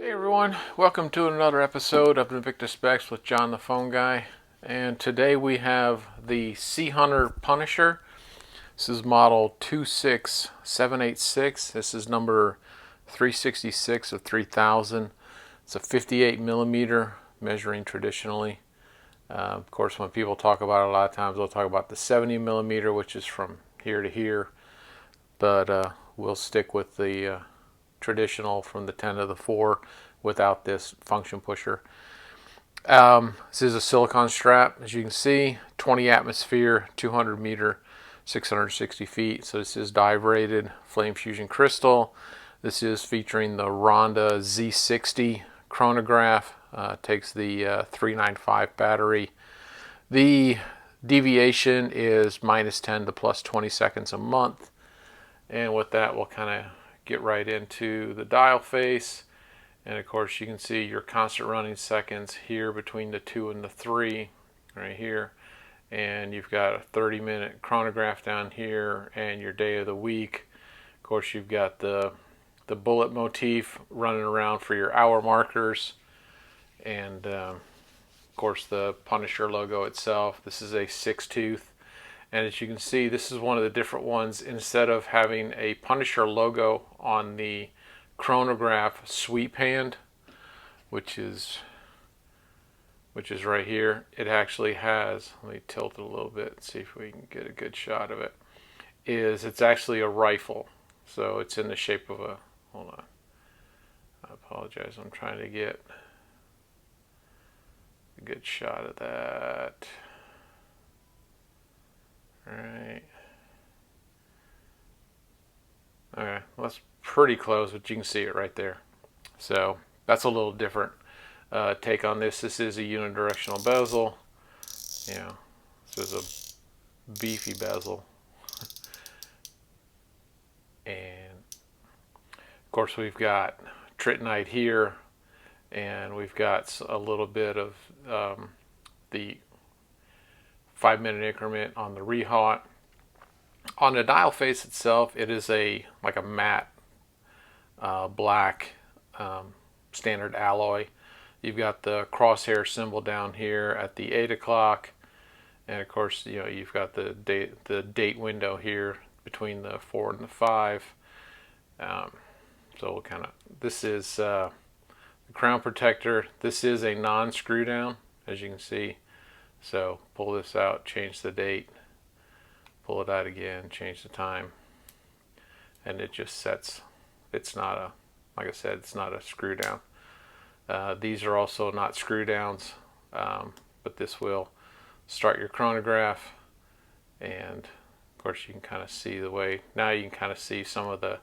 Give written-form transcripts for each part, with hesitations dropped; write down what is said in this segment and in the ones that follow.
Hey everyone, welcome to another episode of Invicta Specs with John the Phone Guy. And today we have the Sea Hunter Punisher. This is model 26786. This is number 366 of 3000. It's a 58 millimeter measuring traditionally. Of course, when people talk about it, a lot of times they'll talk about the 70 millimeter, which is from here to here. But we'll stick with the traditional from the 10 to the 4 without this function pusher. This is a silicone strap, as you can see, 20 atmosphere, 200 meter, 660 feet. So this is dive rated flame fusion crystal. This is featuring the Ronda Z60 chronograph. Takes the 395 battery. The deviation is -10 to +20 seconds a month. And with that, we'll kind of get right into the dial face. And of course, you can see your constant running seconds here between the 2 and the 3 right here. And you've got a 30-minute chronograph down here and your day of the week. Of course, you've got the bullet motif running around for your hour markers. And of course, the Punisher logo itself. This is a 6-tooth. And as you can see, this is one of the different ones. Instead of having a Punisher logo on the chronograph sweep hand, which is right here, it actually has, let me tilt it a little bit and see if we can get a good shot of it, it's actually a rifle. So it's in the shape of a, hold on, I apologize, I'm trying to get a good shot of that. Right. Okay, well, that's pretty close, but you can see it right there. So that's a little different take on this. This is a unidirectional bezel. Yeah, this is a beefy bezel. And of course, we've got tritonite here, and we've got a little bit of the 5-minute increment on the rehot. On the dial face itself, it is like a matte black standard alloy. You've got the crosshair symbol down here at the 8 o'clock, and of course, you've got the date window here between the 4 and the 5. So we'll this is the crown protector. This is a non-screw down, as you can see. So pull this out, change the date, pull it out again, change the time, and it just sets. It's not a, like I said, it's not a screw down. These are also not screw downs, but this will start your chronograph. And of course, you can kind of see the way, now you can kind of see some of the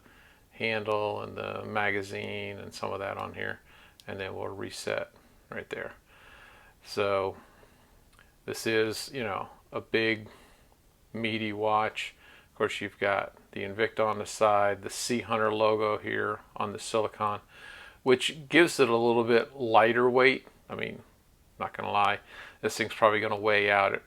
handle and the magazine and some of that on here, and then we'll reset right there. So this is, a big, meaty watch. Of course, you've got the Invicta on the side, the Sea Hunter logo here on the silicone, which gives it a little bit lighter weight. I mean, not going to lie, this thing's probably going to weigh out at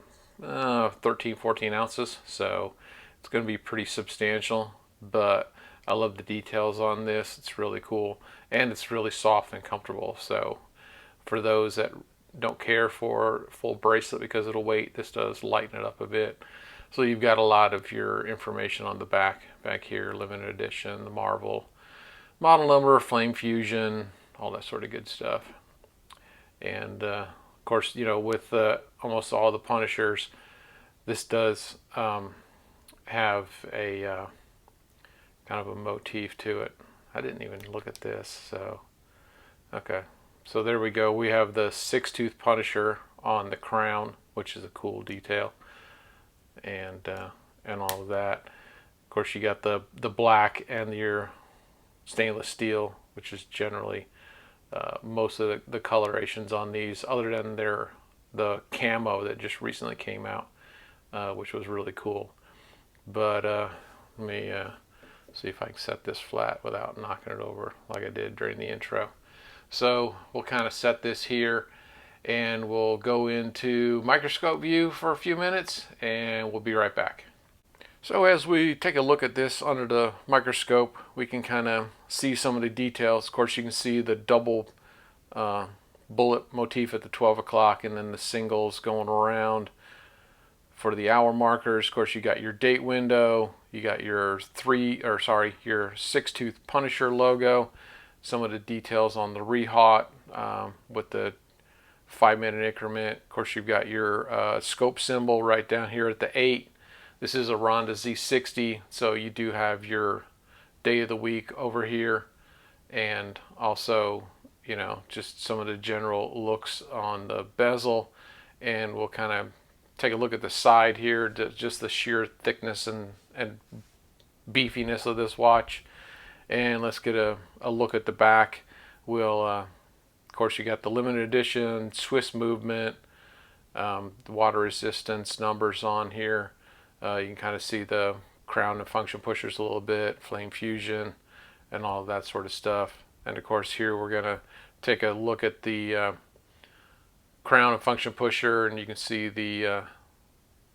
13, 14 ounces. So it's going to be pretty substantial, but I love the details on this. It's really cool, and it's really soft and comfortable. So for those that don't care for full bracelet because it'll weight, this does lighten it up a bit. So you've got a lot of your information on the back here, limited edition, the Marvel, model number, flame fusion, all that sort of good stuff. And of course, with almost all the Punishers, this does have a kind of a motif to it. I didn't even look at this, so okay. So there we go. We have the 6-tooth Punisher on the crown, which is a cool detail, and all of that. Of course, you got the black and your stainless steel, which is generally most of the colorations on these, other than the camo that just recently came out, which was really cool. But let me see if I can set this flat without knocking it over like I did during the intro. So we'll kind of set this here, and we'll go into Microscope View for a few minutes, and we'll be right back. So as we take a look at this under the microscope, we can kind of see some of the details. Of course, you can see the double bullet motif at the 12 o'clock and then the singles going around for the hour markers. Of course, you got your date window, you got your your 6-tooth Punisher logo, some of the details on the rehot with the 5-minute increment. Of course, you've got your scope symbol right down here at the 8. This is a Ronda Z60, so you do have your day of the week over here, and also, you know, just some of the general looks on the bezel. And we'll kind of take a look at the side here, just the sheer thickness and beefiness of this watch. And let's get a look at the back. We'll, of course, you got the limited edition, Swiss movement, the water resistance numbers on here. You can kind of see the crown and function pushers a little bit, flame fusion, and all of that sort of stuff. And of course, here we're going to take a look at the crown and function pusher, and you can see the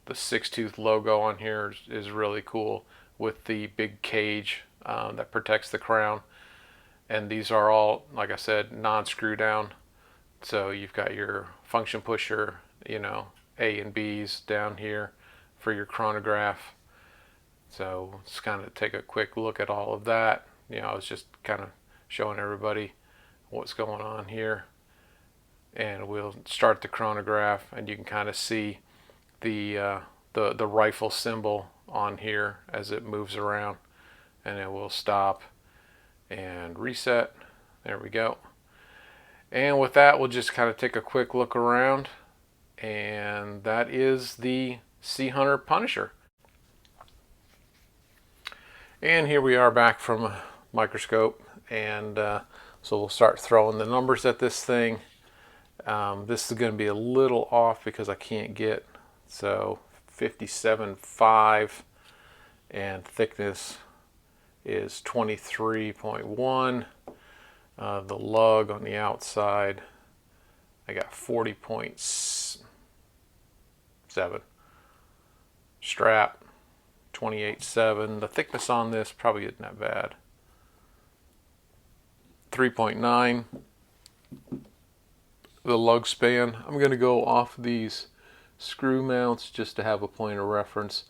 6-tooth logo on here is really cool with the big cage that protects the crown. And these are all, like I said, non-screw down. So you've got your function pusher, you know, A and B's down here for your chronograph. So let's kind of take a quick look at all of that. You know, I was just kind of showing everybody what's going on here. And we'll start the chronograph, and you can kind of see the rifle symbol on here as it moves around. And then we'll stop and reset. There we go. And with that, we'll just kind of take a quick look around, and that is the Sea Hunter Punisher. And here we are back from a microscope, and so we'll start throwing the numbers at this thing. This is going to be a little off because I can't get, so 57.5, and thickness is 23.1. The lug on the outside, I got 40.7. Strap 28.7. The thickness on this probably isn't that bad. 3.9. The lug span, I'm going to go off these screw mounts just to have a point of reference.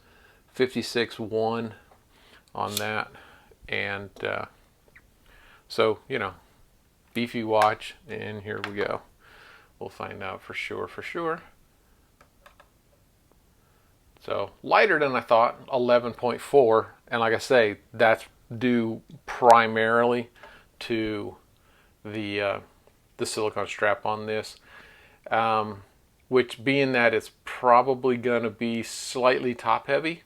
56.1 on that. And so, you know, beefy watch, and here we go. We'll find out for sure. So lighter than I thought, 11.4, and like I say, that's due primarily to the silicone strap on this, which, being that it's probably going to be slightly top heavy,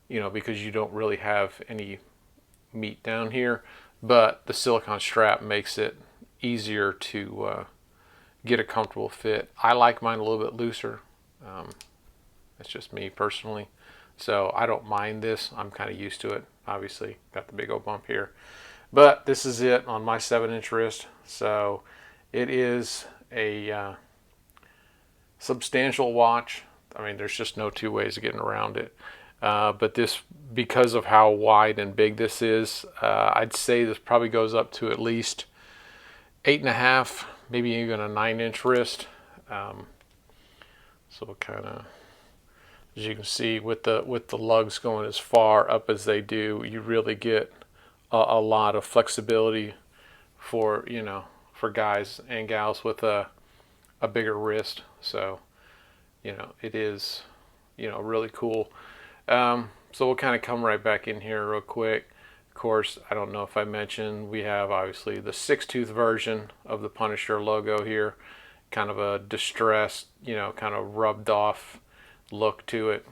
you know, because you don't really have any meat down here, but the silicone strap makes it easier to get a comfortable fit. I like mine a little bit looser. That's just me personally, so I don't mind this. I'm kind of used to it. Obviously got the big old bump here, but this is it on my 7-inch wrist. So it is a substantial watch. I mean, there's just no two ways of getting around it. But this, because of how wide and big this is, I'd say this probably goes up to at least 8.5, maybe even a 9-inch wrist. So kind of, as you can see, with the lugs going as far up as they do, you really get a lot of flexibility for, you know, for guys and gals with a bigger wrist. So, you know, it is, you know, really cool. So we'll kind of come right back in here real quick. Of course, I don't know if I mentioned, we have obviously the 6-tooth version of the Punisher logo here. Kind of a distressed, you know, kind of rubbed off look to it.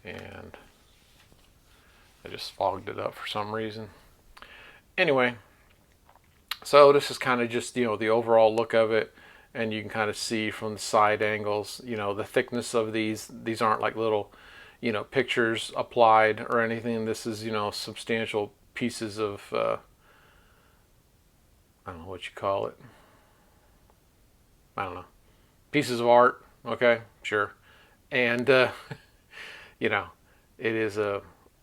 And I just fogged it up for some reason. Anyway, so this is kind of just, you know, the overall look of it. And you can kind of see from the side angles, you know, the thickness of these. These aren't like little, you know, pictures applied or anything. This is, you know, substantial pieces of, I don't know what you call it. I don't know. Pieces of art. Okay, sure. And, you know, it is a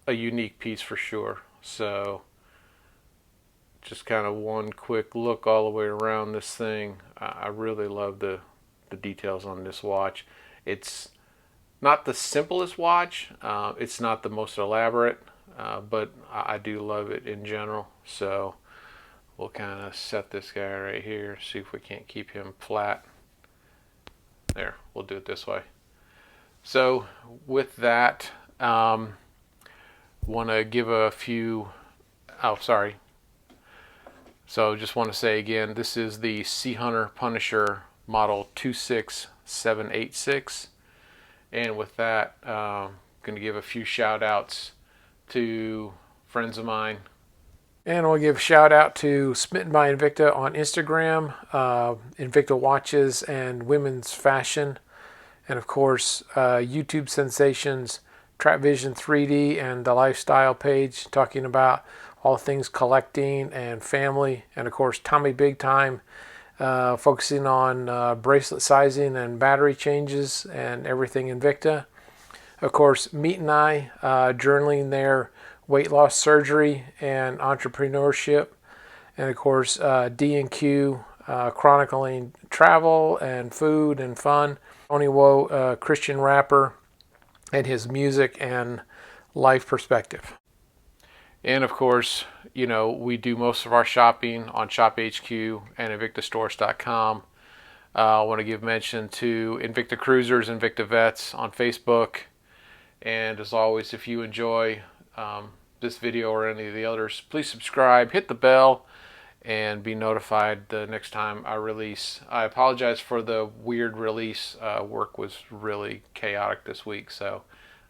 unique piece for sure. So just kind of one quick look all the way around this thing. I really love the details on this watch. It's not the simplest watch. It's not the most elaborate, but I do love it in general. So we'll kind of set this guy right here, see if we can't keep him flat. There, we'll do it this way. So with that, want to give a few, oh sorry. So just want to say again, this is the Sea Hunter Punisher model 26786. And with that, I'm going to give a few shout outs to friends of mine. And we'll give a shout out to Smitten by Invicta on Instagram, Invicta Watches and Women's Fashion, and of course YouTube sensations Trap Vision 3D and the Lifestyle page talking about all things collecting and family, and of course Tommy Big Time focusing on bracelet sizing and battery changes and everything Invicta. Of course, Meat and I journaling their weight loss surgery and entrepreneurship, and of course D&Q chronicling travel and food and fun. Tony Woe, Christian rapper, and his music and life perspective. And of course, you know, we do most of our shopping on ShopHQ and InvictaStores.com. I want to give mention to Invictacruisers, InvictaVets on Facebook. And as always, if you enjoy this video or any of the others, please subscribe, hit the bell, and be notified the next time I release. I apologize for the weird release. Work was really chaotic this week, so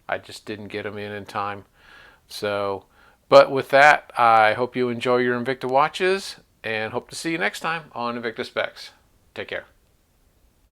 I just didn't get them in time. So, but with that, I hope you enjoy your Invicta watches and hope to see you next time on Invicta Specs. Take care.